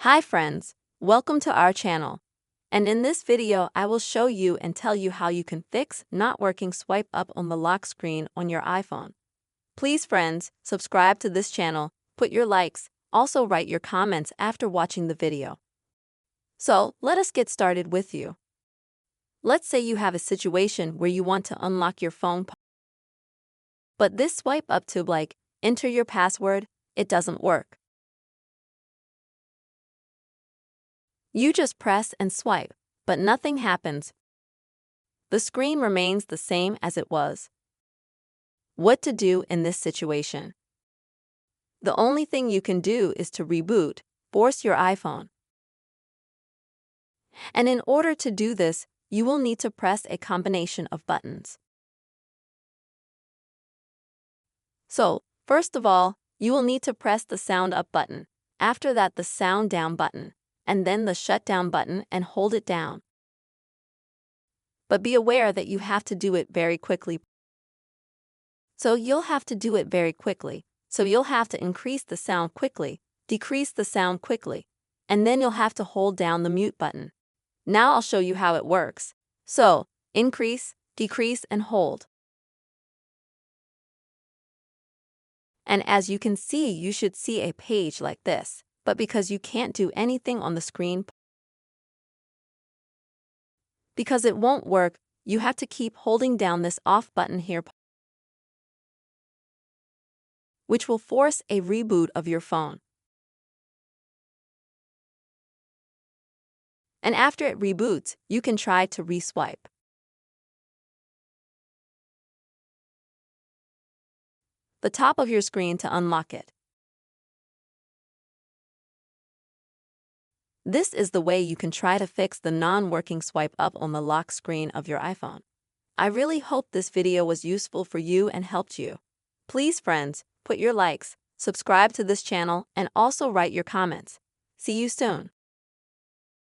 Hi friends, welcome to our channel. And in this video I will show you and tell you how you can fix not working swipe up on the lock screen on your iPhone. Please friends, subscribe to this channel, put your likes, also write your comments after watching the video. So, let us get started with you. Let's say you have a situation where you want to unlock your phone, but this swipe up to enter your password, it doesn't work. You just press and swipe, but nothing happens. The screen remains the same as it was. What to do in this situation? The only thing you can do is to reboot, force your iPhone. And in order to do this, you will need to press a combination of buttons. So, first of all, you will need to press the sound up button, after that the sound down button, and then the shutdown button and hold it down. But be aware that you have to do it very quickly. So you'll have to do it very quickly. So you'll have to increase the sound quickly, decrease the sound quickly, and then you'll have to hold down the mute button. Now I'll show you how it works. So, increase, decrease, and hold. And as you can see, you should see a page like this, but because you can't do anything on the screen, because it won't work, you have to keep holding down this off button here, which will force a reboot of your phone. And after it reboots, you can try to reswipe. The top of your screen to unlock it. This is the way you can try to fix the non-working swipe up on the lock screen of your iPhone. I really hope this video was useful for you and helped you. Please friends, put your likes, subscribe to this channel, and also write your comments. See you soon.